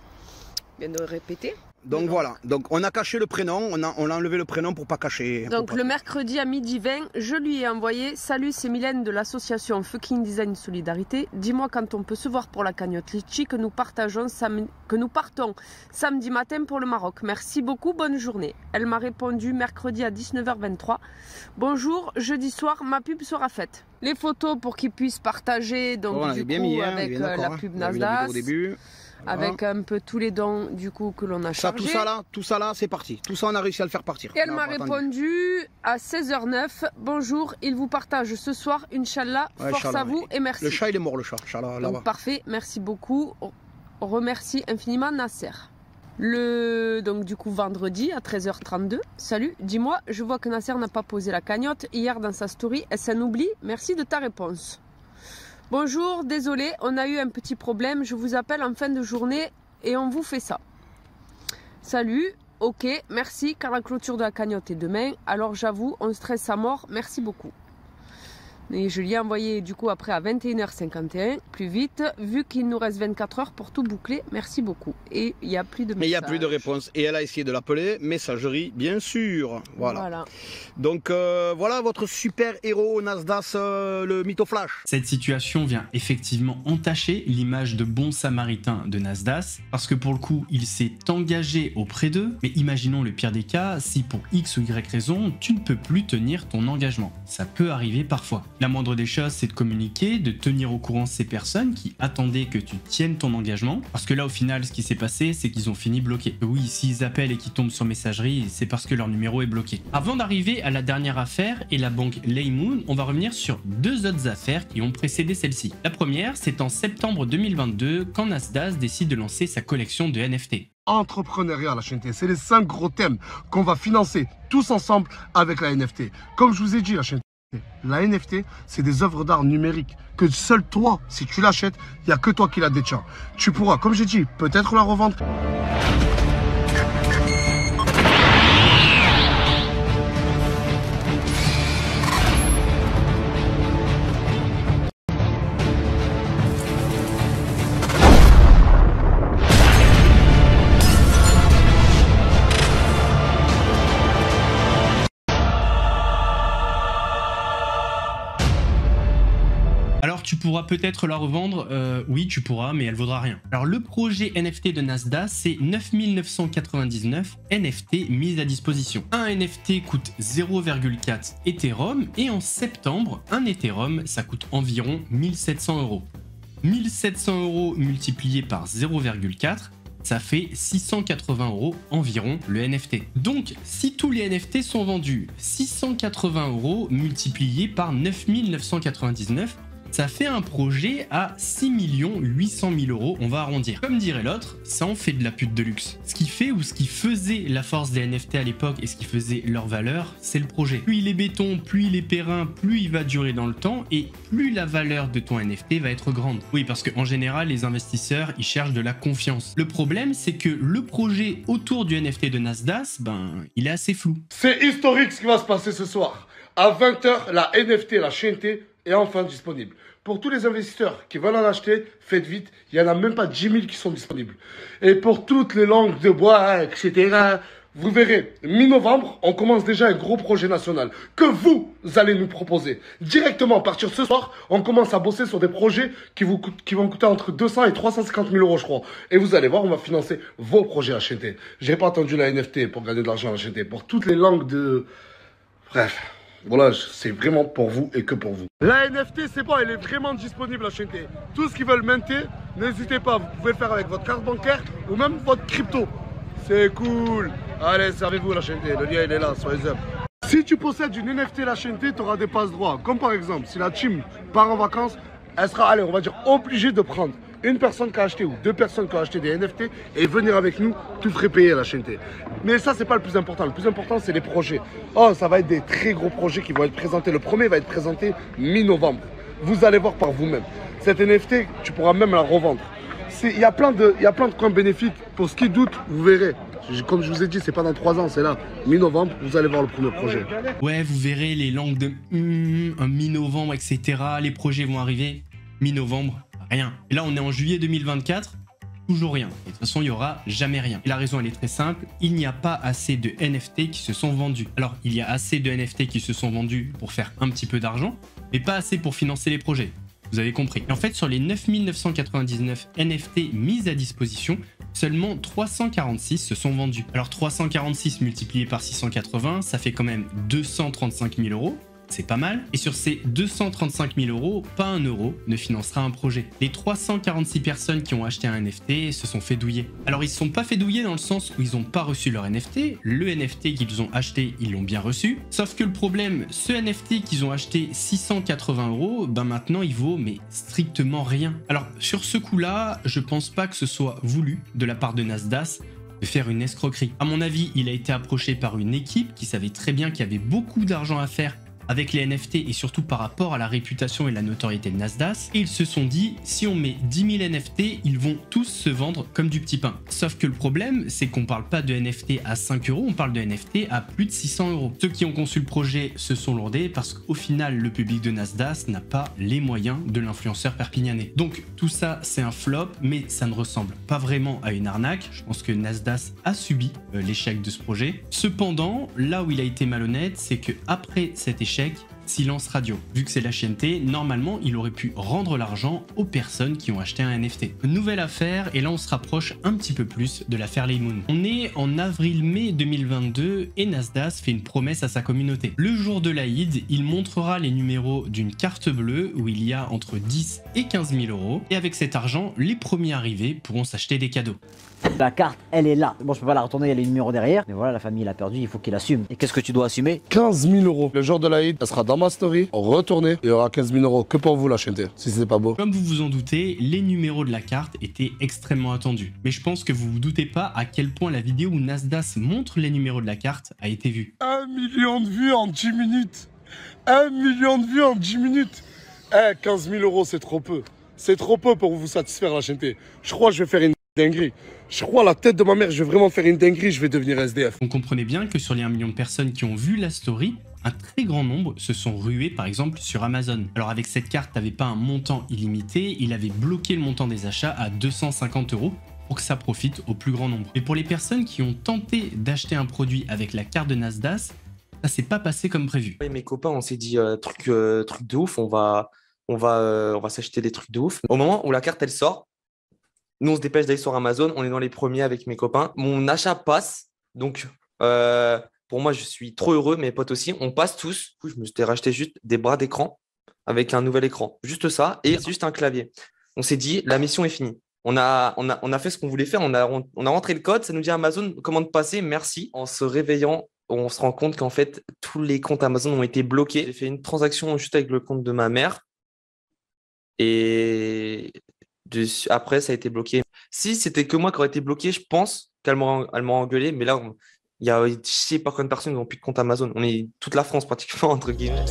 répéter. Donc voilà, donc on a caché le prénom, on a enlevé le prénom pour pas cacher. Donc le mercredi à 12h20, je lui ai envoyé « Salut, c'est Mylène de l'association Fucking Design Solidarité. Dis-moi quand on peut se voir pour la cagnotte Litchi que nous partons samedi matin pour le Maroc. Merci beaucoup, bonne journée. » Elle m'a répondu mercredi à 19h23. « Bonjour, jeudi soir, ma pub sera faite. » Les photos pour qu'ils puissent partager, donc bon, du coup, mis, hein, avec la pub Nasdaq. Au début. Avec un peu tous les dons du coup que l'on a chargés. Tout ça là, c'est parti. Tout ça, on a réussi à le faire partir. Et elle m'a répondu à 16h09. Bonjour, il vous partage ce soir, Inch'Allah. Ouais, force à vous et merci. Le chat, il est mort, le chat. Donc parfait, merci beaucoup. On remercie infiniment Nasser. Donc du coup vendredi à 13h32. Salut, dis-moi, je vois que Nasser n'a pas posé la cagnotte hier dans sa story. Est-ce un oubli? Merci de ta réponse. Bonjour, désolé, on a eu un petit problème, je vous appelle en fin de journée et on vous fait ça. Salut, ok, merci, car la clôture de la cagnotte est demain, alors j'avoue, on stresse à mort, merci beaucoup. Et je lui ai envoyé du coup après à 21h51, plus vite, vu qu'il nous reste 24 heures pour tout boucler, merci beaucoup. Et il n'y a plus de message. Mais il n'y a plus de réponse. Et elle a essayé de l'appeler, messagerie, bien sûr. Voilà. Donc voilà votre super héros Nasdaq, le mytho flash. Cette situation vient effectivement entacher l'image de bon samaritain de Nasdaq, parce que pour le coup, il s'est engagé auprès d'eux. Mais imaginons le pire des cas, si pour X ou Y raison, tu ne peux plus tenir ton engagement. Ça peut arriver parfois. La moindre des choses, c'est de communiquer, de tenir au courant ces personnes qui attendaient que tu tiennes ton engagement. Parce que là, au final, ce qui s'est passé, c'est qu'ils ont fini bloqués. Oui, s'ils appellent et qu'ils tombent sur messagerie, c'est parce que leur numéro est bloqué. Avant d'arriver à la dernière affaire et la banque Laymoon, on va revenir sur deux autres affaires qui ont précédé celle-ci. La première, c'est en septembre 2022, quand Nasdaq décide de lancer sa collection de NFT. Entrepreneuriat, la chaîne T, c'est les 5 gros thèmes qu'on va financer tous ensemble avec la NFT. Comme je vous ai dit, la chaîne T, la NFT, c'est des œuvres d'art numériques que seul toi, si tu l'achètes, il n'y a que toi qui la détiens. Tu pourras, comme j'ai dit, peut-être la revendre. Tu pourras peut-être la revendre, oui tu pourras, mais elle vaudra rien. Alors le projet NFT de Nasdaq, c'est 9999 NFT mis à disposition. Un NFT coûte 0,4 Ethereum et en septembre, un Ethereum ça coûte environ 1700 €. 1700 € multiplié par 0,4, ça fait 680 € environ le NFT. Donc, si tous les NFT sont vendus, 680 € multiplié par 9999, Ça fait un projet à 6 800 000 euros, on va arrondir. Comme dirait l'autre, ça en fait de la pute de luxe. Ce qui fait ou ce qui faisait la force des NFT à l'époque et ce qui faisait leur valeur, c'est le projet. Plus il est béton, plus il est périn, plus il va durer dans le temps et plus la valeur de ton NFT va être grande. Oui, parce qu'en général, les investisseurs, ils cherchent de la confiance. Le problème, c'est que le projet autour du NFT de Nasdaq, il est assez flou. C'est historique ce qui va se passer ce soir. À 20 h, la NFT, la Shenté, est enfin disponible. Pour tous les investisseurs qui veulent en acheter, faites vite. Il n'y en a même pas 10 000 qui sont disponibles. Et pour toutes les langues de bois, etc., vous verrez, mi-novembre, on commence déjà un gros projet national que vous allez nous proposer. Directement, à partir de ce soir, on commence à bosser sur des projets qui vont coûter entre 200 et 350 000 euros, je crois. Et vous allez voir, on va financer vos projets HNT. J'ai pas attendu la NFT pour gagner de l'argent à HNT. Pour toutes les langues de... Bref... Voilà, c'est vraiment pour vous et que pour vous. La NFT, c'est bon, elle est vraiment disponible à HNT. Tous qui veulent minter, n'hésitez pas, vous pouvez le faire avec votre carte bancaire ou même votre crypto. C'est cool. Allez, servez-vous la HNT, le lien il est là, soyez up. Si tu possèdes une NFT la HNT, tu auras des passe-droits. Comme par exemple, si la team part en vacances, elle sera, allez, on va dire, obligée de prendre une personne qui a acheté ou deux personnes qui ont acheté des NFT et venir avec nous, tout ferait payer à la HNT. Mais ça, c'est pas le plus important. Le plus important, c'est les projets. Oh, ça va être des très gros projets qui vont être présentés. Le premier va être présenté mi-novembre. Vous allez voir par vous-même. Cette NFT, tu pourras même la revendre. Il y a plein de coins bénéfiques. Pour ce qui doute, vous verrez. Comme je vous ai dit, c'est pas dans 3 ans, c'est là. Mi-novembre, vous allez voir le premier projet. Ouais, vous verrez les langues de mi-novembre, etc. Les projets vont arriver mi-novembre. Rien. Et là, on est en juillet 2024, toujours rien. Et de toute façon, il n'y aura jamais rien. Et la raison, elle est très simple. Il n'y a pas assez de NFT qui se sont vendus. Alors, il y a assez de NFT qui se sont vendus pour faire un petit peu d'argent, mais pas assez pour financer les projets. Vous avez compris. Et en fait, sur les 9 999 NFT mis à disposition, seulement 346 se sont vendus. Alors, 346 multiplié par 680, ça fait quand même 235 000 euros. C'est pas mal. Et sur ces 235 000 euros, pas un euro ne financera un projet. Les 346 personnes qui ont acheté un NFT se sont fait douiller. Alors ils se sont pas fait douiller dans le sens où ils n'ont pas reçu leur NFT. Le NFT qu'ils ont acheté, ils l'ont bien reçu. Sauf que le problème, ce NFT qu'ils ont acheté 680 euros, maintenant il vaut mais strictement rien. Alors sur ce coup-là, je pense pas que ce soit voulu de la part de Nasdaq de faire une escroquerie. À mon avis, il a été approché par une équipe qui savait très bien qu'il y avait beaucoup d'argent à faire avec les NFT et surtout par rapport à la réputation et la notoriété de Nasdaq. Et ils se sont dit, si on met 10 000 NFT, ils vont tous se vendre comme du petit pain. Sauf que le problème, c'est qu'on parle pas de NFT à 5 euros, on parle de NFT à plus de 600 euros. Ceux qui ont conçu le projet se sont lourdés parce qu'au final, le public de Nasdaq n'a pas les moyens de l'influenceur perpignanais. Donc tout ça, c'est un flop, mais ça ne ressemble pas vraiment à une arnaque. Je pense que Nasdaq a subi l'échec de ce projet. Cependant, là où il a été malhonnête, c'est que après cet échec, silence radio. Vu que c'est la HNT, normalement, il aurait pu rendre l'argent aux personnes qui ont acheté un NFT. Nouvelle affaire, et là on se rapproche un petit peu plus de l'affaire Laymoon. On est en avril-mai 2022 et Nasdaq fait une promesse à sa communauté. Le jour de l'Aïd, il montrera les numéros d'une carte bleue où il y a entre 10 et 15 000 euros. Et avec cet argent, les premiers arrivés pourront s'acheter des cadeaux. La carte, elle est là. Bon, je peux pas la retourner, il y a les numéros derrière. Mais voilà, la famille l'a perdu, il faut qu'il assume. Et qu'est-ce que tu dois assumer? 15 000 euros. Le jour de l'Aïd, elle sera dans ma story. Retournez, il y aura 15 000 euros que pour vous la HNT, si c'est pas beau. Comme vous vous en doutez, les numéros de la carte étaient extrêmement attendus. Mais je pense que vous vous doutez pas à quel point la vidéo où Nasdaq montre les numéros de la carte a été vue. 1 million de vues en 10 minutes. 1 million de vues en 10 minutes. 15 000 euros, c'est trop peu. C'est trop peu pour vous satisfaire la HNT. Je crois que je vais faire une dinguerie. Je crois à la tête de ma mère, je vais vraiment faire une dinguerie, je vais devenir SDF. On comprenait bien que sur les 1 million de personnes qui ont vu la story, un très grand nombre se sont rués par exemple sur Amazon. Alors avec cette carte, t'avais pas un montant illimité, il avait bloqué le montant des achats à 250 euros pour que ça profite au plus grand nombre. Mais pour les personnes qui ont tenté d'acheter un produit avec la carte de Nasdaq, ça s'est pas passé comme prévu. Et mes copains, on s'est dit truc de ouf, on va s'acheter des trucs de ouf. Au moment où la carte elle sort, nous on se dépêche d'aller sur Amazon, on est dans les premiers avec mes copains. Mon achat passe, donc pour moi je suis trop heureux, mes potes aussi, on passe tous. Je me suis racheté juste des bras d'écran avec un nouvel écran, juste ça et juste un clavier. On s'est dit la mission est finie. On a fait ce qu'on voulait faire, on a rentré le code, ça nous dit Amazon commande passée, merci. En se réveillant, on se rend compte qu'en fait tous les comptes Amazon ont été bloqués. J'ai fait une transaction juste avec le compte de ma mère. Et après, ça a été bloqué. Si c'était que moi qui aurais été bloqué, je pense qu'elle m'aurait engueulé. Mais là, il y a je sais pas combien de personnes qui n'ont plus de compte Amazon. On est toute la France pratiquement, entre guillemets.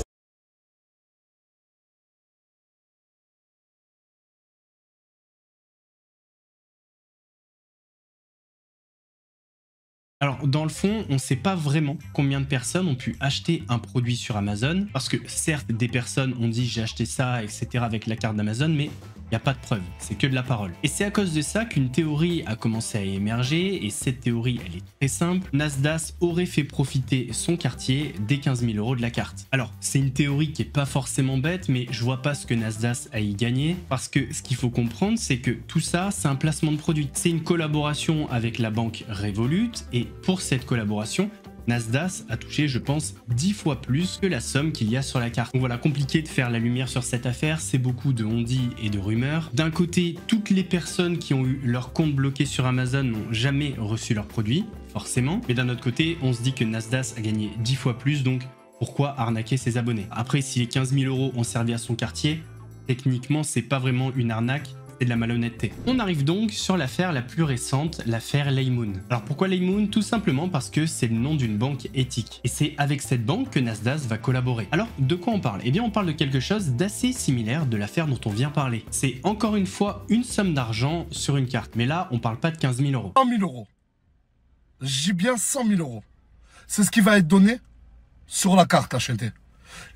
Alors, dans le fond, on ne sait pas vraiment combien de personnes ont pu acheter un produit sur Amazon, parce que certes, des personnes ont dit j'ai acheté ça, etc. avec la carte d'Amazon, mais il n'y a pas de preuve, c'est que de la parole. Et c'est à cause de ça qu'une théorie a commencé à émerger, et cette théorie, elle est très simple. Nasdaq aurait fait profiter son quartier des 15 000 € de la carte. Alors, c'est une théorie qui est pas forcément bête, mais je vois pas ce que Nasdaq a y gagné, parce que ce qu'il faut comprendre, c'est que tout ça, c'est un placement de produit. C'est une collaboration avec la banque Revolut, et pour cette collaboration, Nasdaq a touché, je pense, 10 fois plus que la somme qu'il y a sur la carte. Donc voilà, compliqué de faire la lumière sur cette affaire, c'est beaucoup de on-dit et de rumeurs. D'un côté, toutes les personnes qui ont eu leur compte bloqué sur Amazon n'ont jamais reçu leurs produits, forcément. Mais d'un autre côté, on se dit que Nasdaq a gagné 10 fois plus, donc pourquoi arnaquer ses abonnés? Après, si les 15 000 € ont servi à son quartier, techniquement, c'est pas vraiment une arnaque, de la malhonnêteté. On arrive donc sur l'affaire la plus récente, l'affaire Laymoon. Alors pourquoi Laymoon? Tout simplement parce que c'est le nom d'une banque éthique. Et c'est avec cette banque que Nasdaq va collaborer. Alors de quoi on parle? Eh bien on parle de quelque chose d'assez similaire de l'affaire dont on vient parler. C'est encore une fois une somme d'argent sur une carte. Mais là on parle pas de 15 000 €. 100 000 €. J'ai bien 100 000 €. C'est ce qui va être donné sur la carte HNT.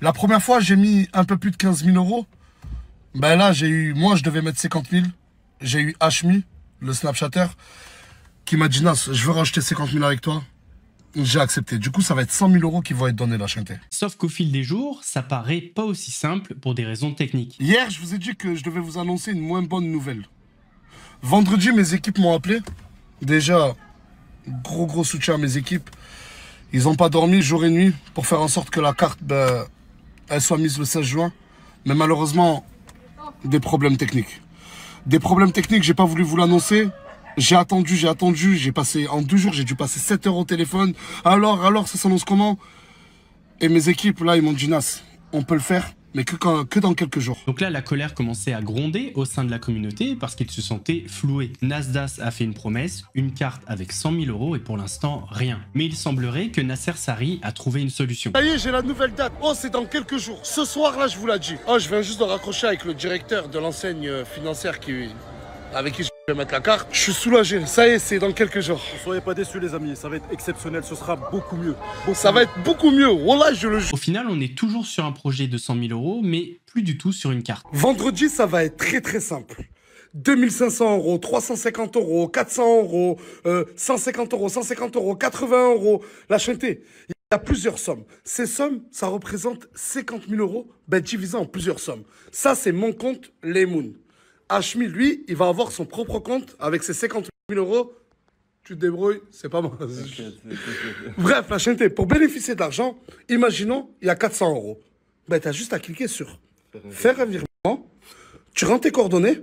La première fois j'ai mis un peu plus de 15 000 €. Ben là, moi je devais mettre 50 000. J'ai eu Hmi, le Snapchatter, qui m'a dit Nas, je veux rajouter 50 000 avec toi. J'ai accepté. Du coup, ça va être 100 000 € qui vont être donnés la HNT. Sauf qu'au fil des jours, ça paraît pas aussi simple pour des raisons techniques. Hier, je vous ai dit que je devais vous annoncer une moins bonne nouvelle. Vendredi, mes équipes m'ont appelé. Déjà, gros soutien à mes équipes. Ils n'ont pas dormi jour et nuit pour faire en sorte que la carte, elle soit mise le 16 juin. Mais malheureusement, des problèmes techniques. Des problèmes techniques, j'ai pas voulu vous l'annoncer. J'ai attendu. En 2 jours, j'ai dû passer 7 heures au téléphone. Alors, ça s'annonce comment? Et mes équipes, là, ils m'ont dit, Nas, on peut le faire, mais que dans quelques jours. Donc là, la colère commençait à gronder au sein de la communauté parce qu'ils se sentaient floués. Nasdaq a fait une promesse, une carte avec 100 000 € et pour l'instant, rien. Mais il semblerait que Nasser Sari a trouvé une solution. Ça y est, j'ai la nouvelle date. Oh, c'est dans quelques jours. Ce soir, là, je vous l'ai dit. Oh, je viens juste de raccrocher avec le directeur de l'enseigne financière avec qui je vais mettre la carte. Je suis soulagé. Ça y est, c'est dans quelques jours. Ne soyez pas déçus, les amis. Ça va être exceptionnel. Ce sera beaucoup mieux. Ça va être beaucoup mieux. Wallah, je le jure. Au final, on est toujours sur un projet de 100 000 €, mais plus du tout sur une carte. Vendredi, ça va être très simple. 2500 €, 350 €, 400 €, 150 €, 150 €, 80 €. La HNT, il y a plusieurs sommes. Ces sommes, ça représente 50 000 € divisé en plusieurs sommes. Ça, c'est mon compte Laymoon. Hmi, lui, il va avoir son propre compte avec ses 50 000 €. Tu te débrouilles, c'est pas moi. Bref, la HNT, pour bénéficier de l'argent, imaginons, il y a 400 €. Ben, tu as juste à cliquer sur faire un virement, tu rentres tes coordonnées.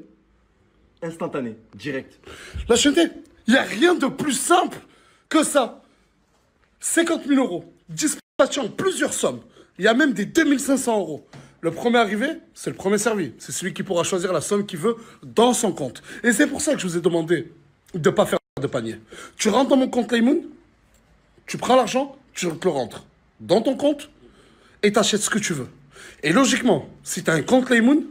Instantané, direct. La HNT, il n'y a rien de plus simple que ça. 50 000 €, dispatchant plusieurs sommes. Il y a même des 2500 €. Le premier arrivé, c'est le premier servi. C'est celui qui pourra choisir la somme qu'il veut dans son compte. Et c'est pour ça que je vous ai demandé de ne pas faire de panier. Tu rentres dans mon compte Laymoon, tu prends l'argent, tu le rentres dans ton compte et tu achètes ce que tu veux. Et logiquement, si tu as un compte Laymoon,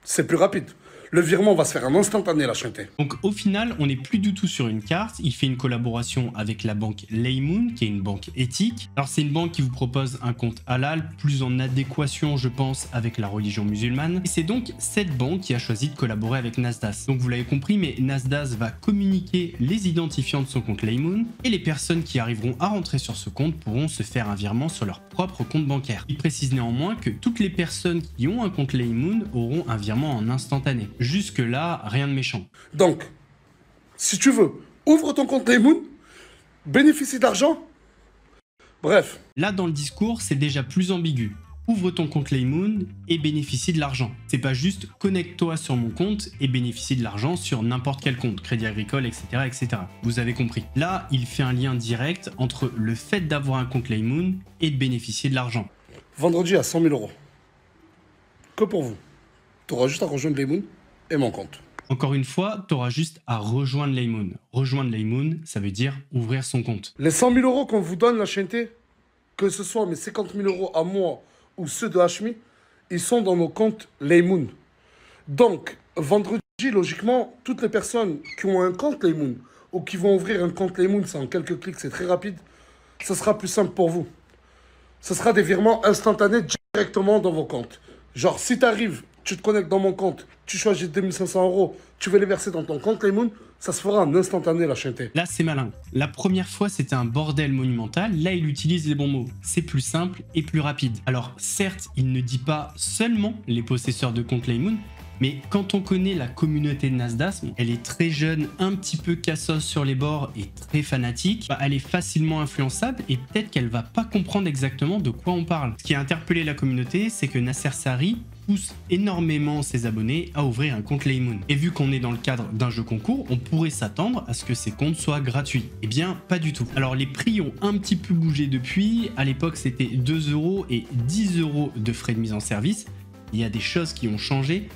c'est plus rapide. Le virement va se faire en instantané, la HNT. Donc au final, on n'est plus du tout sur une carte. Il fait une collaboration avec la banque Laymoon, qui est une banque éthique. Alors c'est une banque qui vous propose un compte halal, plus en adéquation, je pense, avec la religion musulmane. Et c'est donc cette banque qui a choisi de collaborer avec Nasdaq. Donc vous l'avez compris, mais Nasdaq va communiquer les identifiants de son compte Laymoon. Et les personnes qui arriveront à rentrer sur ce compte pourront se faire un virement sur leur propre compte bancaire. Il précise néanmoins que toutes les personnes qui ont un compte Laymoon auront un virement en instantané. Jusque-là, rien de méchant. Donc, si tu veux, ouvre ton compte Laymoon, bénéficie d'argent. Bref. Là, dans le discours, c'est déjà plus ambigu. Ouvre ton compte Laymoon et bénéficie de l'argent. C'est pas juste connecte-toi sur mon compte et bénéficie de l'argent sur n'importe quel compte, Crédit Agricole, etc., etc. Vous avez compris. Là, il fait un lien direct entre le fait d'avoir un compte Laymoon et de bénéficier de l'argent. Vendredi à 100 000 €. Que pour vous. Tu auras juste à rejoindre Laymoon et mon compte. Encore une fois, tu auras juste à rejoindre Laymoon. Rejoindre Laymoon, ça veut dire ouvrir son compte. Les 100 000 euros qu'on vous donne, la chaîneté, que ce soit mes 50 000 euros à moi ou ceux de Hashmi, ils sont dans nos comptes Laymoon. Donc, vendredi, logiquement, toutes les personnes qui ont un compte Laymoon ou qui vont ouvrir un compte Laymoon, c'est en quelques clics, c'est très rapide, ça sera plus simple pour vous. Ce sera des virements instantanés directement dans vos comptes. Genre, si tu arrives, tu te connectes dans mon compte, tu choisis 2500 euros, tu veux les verser dans ton compte Laymoon, ça se fera en instantané, la chaîneté. Là, c'est malin. La première fois, c'était un bordel monumental. Là, il utilise les bons mots. C'est plus simple et plus rapide. Alors, certes, il ne dit pas seulement les possesseurs de compte Laymoon, mais quand on connaît la communauté de Nasdaq, elle est très jeune, un petit peu cassos sur les bords et très fanatique, bah, elle est facilement influençable et peut-être qu'elle va pas comprendre exactement de quoi on parle. Ce qui a interpellé la communauté, c'est que Nasser Sari pousse énormément ses abonnés à ouvrir un compte Laymoon. Et vu qu'on est dans le cadre d'un jeu concours, on pourrait s'attendre à ce que ces comptes soient gratuits. Eh bien, pas du tout. Alors les prix ont un petit peu bougé depuis. À l'époque, c'était 2 € et 10 € de frais de mise en service. Il y a des choses qui ont changé.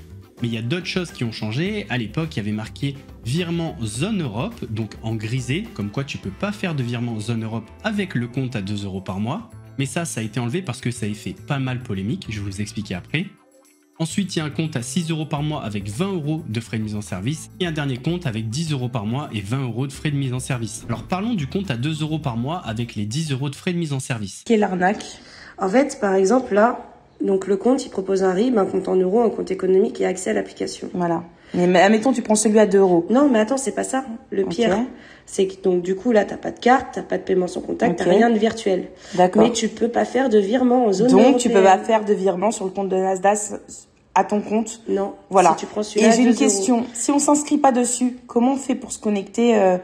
Mais il y a d'autres choses qui ont changé. À l'époque, il y avait marqué virement zone Europe, donc en grisé, comme quoi tu peux pas faire de virement zone Europe avec le compte à 2 € par mois. Mais ça a été enlevé parce que ça a fait pas mal polémique, je vais vous expliquer après. Ensuite, il y a un compte à 6 € par mois avec 20 € de frais de mise en service. Et un dernier compte avec 10 € par mois et 20 € de frais de mise en service. Alors parlons du compte à 2 € par mois avec les 10 € de frais de mise en service. Quelle arnaque? En fait, par exemple, là, donc le compte, il propose un RIB, un compte en euros, un compte économique et accès à l'application. Voilà. Mais admettons, tu prends celui à 2 €. Non, mais attends, c'est pas ça. Le pire, c'est que donc du coup, là, t'as pas de carte, t'as pas de paiement sans contact, t'as rien de virtuel. D'accord. Mais tu peux pas faire de virement en zone européenne. Donc, tu peux pas faire de virement sur le compte de Nasdaq à ton compte. Non. Voilà. Si tu prends celui-là, et j'ai une question. Si on s'inscrit pas dessus, comment on fait pour se connecter à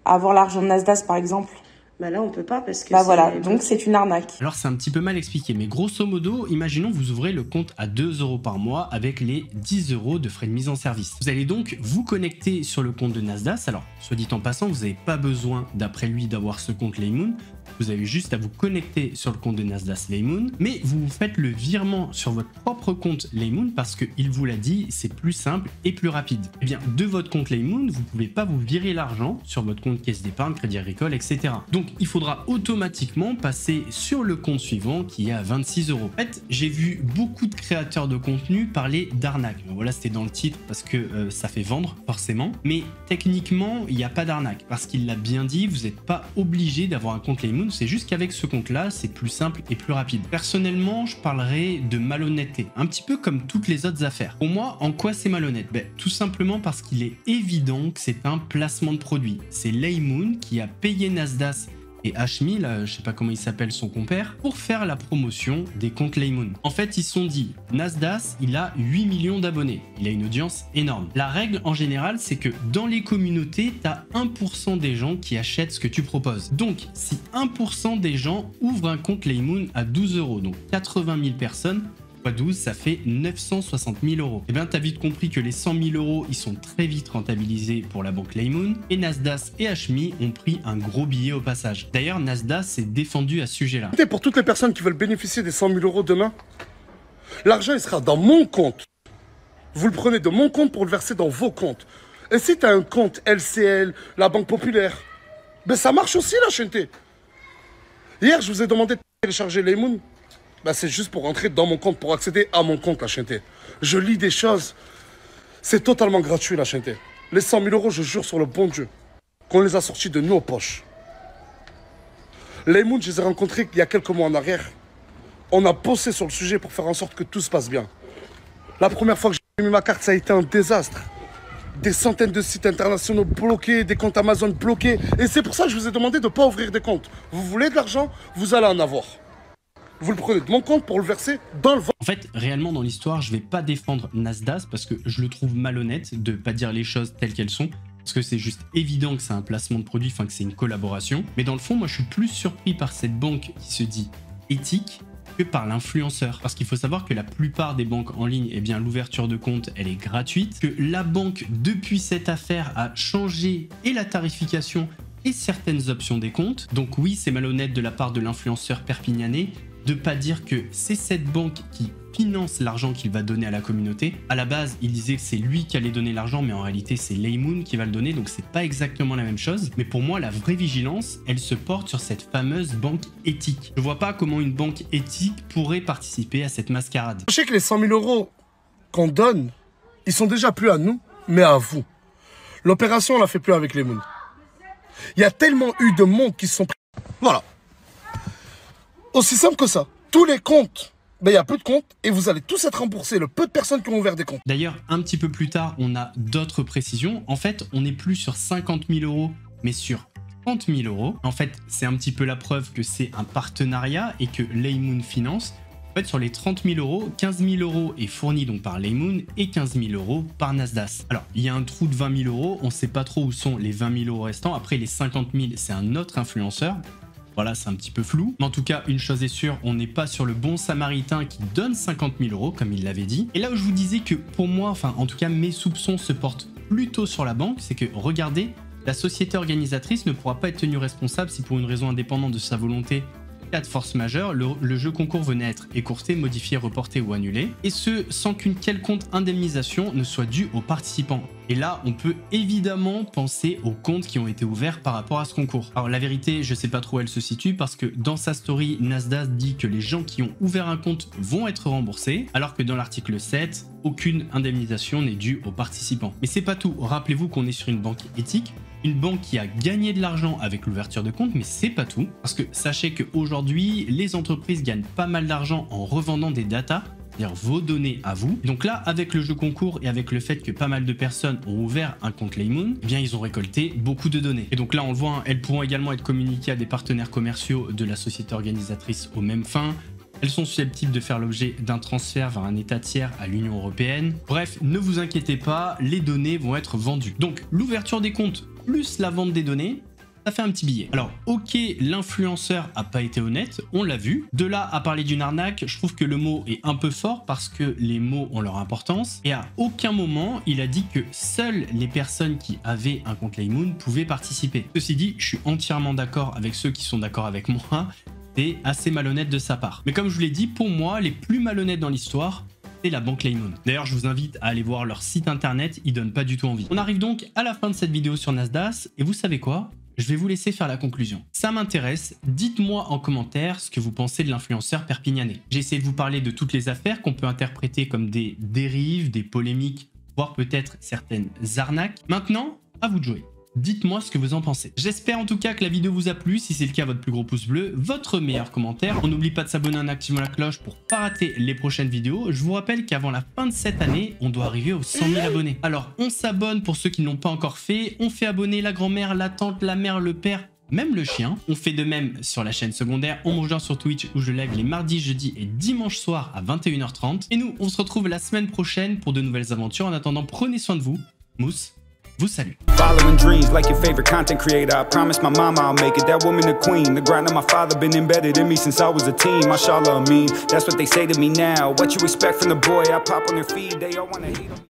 avoir l'argent de Nasdaq, par exemple? Bah là, on peut pas parce que bah voilà, donc c'est une arnaque. Alors c'est un petit peu mal expliqué, mais grosso modo, imaginons vous ouvrez le compte à 2 € par mois avec les 10 € de frais de mise en service. Vous allez donc vous connecter sur le compte de Nasdaq. Alors, soit dit en passant, vous n'avez pas besoin, d'après lui, d'avoir ce compte Laymoon. Vous avez juste à vous connecter sur le compte de Nasdaq Laymoon, mais vous faites le virement sur votre propre compte Laymoon parce qu'il vous l'a dit, c'est plus simple et plus rapide. Et bien, de votre compte Laymoon, vous ne pouvez pas vous virer l'argent sur votre compte caisse d'épargne, crédit agricole, etc. Donc, il faudra automatiquement passer sur le compte suivant qui est à 26 €. En fait, j'ai vu beaucoup de créateurs de contenu parler d'arnaque. Voilà, c'était dans le titre parce que ça fait vendre, forcément. Mais techniquement, il n'y a pas d'arnaque parce qu'il l'a bien dit, vous n'êtes pas obligé d'avoir un compte Laymoon. C'est juste qu'avec ce compte-là, c'est plus simple et plus rapide. Personnellement, je parlerai de malhonnêteté, un petit peu comme toutes les autres affaires. Pour moi, en quoi c'est malhonnête? Tout simplement parce qu'il est évident que c'est un placement de produit. C'est Laymoon qui a payé Nasdaq et Hashmi, là, je sais pas comment il s'appelle son compère, pour faire la promotion des comptes Laymoon. En fait, ils se sont dit, Nasdaq, il a 8 millions d'abonnés. Il a une audience énorme. La règle, en général, c'est que dans les communautés, tu as 1% des gens qui achètent ce que tu proposes. Donc, si 1% des gens ouvrent un compte Laymoon à 12 €, donc 80 000 personnes, x 12, ça fait 960 000 €. Et bien, t'as vite compris que les 100 000 €, ils sont très vite rentabilisés pour la banque Laymoon. Et Nasdaq et Hashmi ont pris un gros billet au passage. D'ailleurs, Nasdaq s'est défendu à ce sujet-là. Pour toutes les personnes qui veulent bénéficier des 100 000 € demain, l'argent, il sera dans mon compte. Vous le prenez de mon compte pour le verser dans vos comptes. Et si tu as un compte LCL, la Banque Populaire, ben ça marche aussi, la chaîneté. Hier, je vous ai demandé de télécharger Laymoon. Bah c'est juste pour rentrer dans mon compte, pour accéder à mon compte, la chaîneté. Je lis des choses. C'est totalement gratuit, la chaîneté. Les 100 000 €, je jure sur le bon Dieu, qu'on les a sortis de nos poches. Laymoon, je les ai rencontrés il y a quelques mois en arrière. On a bossé sur le sujet pour faire en sorte que tout se passe bien. La première fois que j'ai mis ma carte, ça a été un désastre. Des centaines de sites internationaux bloqués, des comptes Amazon bloqués. Et c'est pour ça que je vous ai demandé de ne pas ouvrir des comptes. Vous voulez de l'argent, vous allez en avoir. Vous le prenez de mon compte pour le verser dans le... En fait, réellement dans l'histoire, je vais pas défendre Nasdaq parce que je le trouve malhonnête de pas dire les choses telles qu'elles sont. Parce que c'est juste évident que c'est un placement de produit, enfin que c'est une collaboration. Mais dans le fond, moi je suis plus surpris par cette banque qui se dit éthique que par l'influenceur. Parce qu'il faut savoir que la plupart des banques en ligne, eh bien l'ouverture de compte, elle est gratuite. Que la banque, depuis cette affaire, a changé et la tarification et certaines options des comptes. Donc oui, c'est malhonnête de la part de l'influenceur perpignanais. de pas dire que c'est cette banque qui finance l'argent qu'il va donner à la communauté. À la base, il disait que c'est lui qui allait donner l'argent, mais en réalité, c'est Laymoon qui va le donner, donc c'est pas exactement la même chose. Mais pour moi, la vraie vigilance, elle se porte sur cette fameuse banque éthique. Je vois pas comment une banque éthique pourrait participer à cette mascarade. Sachez que les 100 000 € qu'on donne, ils sont déjà plus à nous, mais à vous. L'opération, on la fait plus avec Laymoon. Il y a tellement eu de monde qui se sont pris. Voilà. Aussi simple que ça. Tous les comptes, ben, il y a peu de comptes et vous allez tous être remboursés. Le peu de personnes qui ont ouvert des comptes. D'ailleurs, un petit peu plus tard, on a d'autres précisions. En fait, on n'est plus sur 50 000 €, mais sur 30 000 €. En fait, c'est un petit peu la preuve que c'est un partenariat et que Laymoon finance. En fait, sur les 30 000 €, 15 000 € est fourni donc par Laymoon et 15 000 € par Nasdaq. Alors, il y a un trou de 20 000 €. On ne sait pas trop où sont les 20 000 € restants. Après, les 50 000, c'est un autre influenceur. Voilà, c'est un petit peu flou. Mais en tout cas, une chose est sûre, on n'est pas sur le bon samaritain qui donne 50 000 €, comme il l'avait dit. Et là où je vous disais que pour moi, enfin en tout cas mes soupçons se portent plutôt sur la banque, c'est que regardez, la société organisatrice ne pourra pas être tenue responsable si pour une raison indépendante de sa volonté, cas de force majeure, le jeu concours venait à être écourté, modifié, reporté ou annulé, et ce sans qu'une quelconque indemnisation ne soit due aux participants. Et là, on peut évidemment penser aux comptes qui ont été ouverts par rapport à ce concours. Alors la vérité, je sais pas trop où elle se situe parce que dans sa story, Nasdaq dit que les gens qui ont ouvert un compte vont être remboursés, alors que dans l'article 7, aucune indemnisation n'est due aux participants. Mais c'est pas tout, rappelez-vous qu'on est sur une banque éthique, une banque qui a gagné de l'argent avec l'ouverture de compte, mais c'est pas tout, parce que sachez qu'aujourd'hui, les entreprises gagnent pas mal d'argent en revendant des datas, c'est-à-dire vos données à vous. Donc là, avec le jeu concours et avec le fait que pas mal de personnes ont ouvert un compte Laymoon, eh bien ils ont récolté beaucoup de données. Et donc là, on le voit, hein, elles pourront également être communiquées à des partenaires commerciaux de la société organisatrice aux mêmes fins. Elles sont susceptibles de faire l'objet d'un transfert vers un état tiers à l'Union européenne. Bref, ne vous inquiétez pas, les données vont être vendues. Donc l'ouverture des comptes plus la vente des données, ça fait un petit billet. Alors ok, l'influenceur a pas été honnête, on l'a vu. De là à parler d'une arnaque, je trouve que le mot est un peu fort parce que les mots ont leur importance. Et à aucun moment, il a dit que seules les personnes qui avaient un compte Laymoon pouvaient participer. Ceci dit, je suis entièrement d'accord avec ceux qui sont d'accord avec moi. C'est assez malhonnête de sa part. Mais comme je vous l'ai dit, pour moi, les plus malhonnêtes dans l'histoire, c'est la banque Laymoon. D'ailleurs, je vous invite à aller voir leur site internet, ils donnent pas du tout envie. On arrive donc à la fin de cette vidéo sur Nasdaq, et vous savez quoi ? Je vais vous laisser faire la conclusion. Ça m'intéresse, dites-moi en commentaire ce que vous pensez de l'influenceur perpignanais. J'ai essayé de vous parler de toutes les affaires qu'on peut interpréter comme des dérives, des polémiques, voire peut-être certaines arnaques. Maintenant, à vous de jouer. Dites-moi ce que vous en pensez. J'espère en tout cas que la vidéo vous a plu. Si c'est le cas, votre plus gros pouce bleu, votre meilleur commentaire. On n'oublie pas de s'abonner en activant la cloche pour pas rater les prochaines vidéos. Je vous rappelle qu'avant la fin de cette année, on doit arriver aux 100 000 abonnés. Alors, on s'abonne pour ceux qui ne l'ont pas encore fait. On fait abonner la grand-mère, la tante, la mère, le père, même le chien. On fait de même sur la chaîne secondaire. On me rejoint sur Twitch où je live les mardis, jeudis et dimanches soirs à 21 h 30. Et nous, on se retrouve la semaine prochaine pour de nouvelles aventures. En attendant, prenez soin de vous. Mousse vous salue. Following dreams like your favorite content creator. I promise my mama I'll make it. That woman the queen. The grind of my father been embedded in me since I was a teen. Mashallah, I mean, that's what they say to me now. What you expect from the boy I pop on their feed? They all wanna hate him.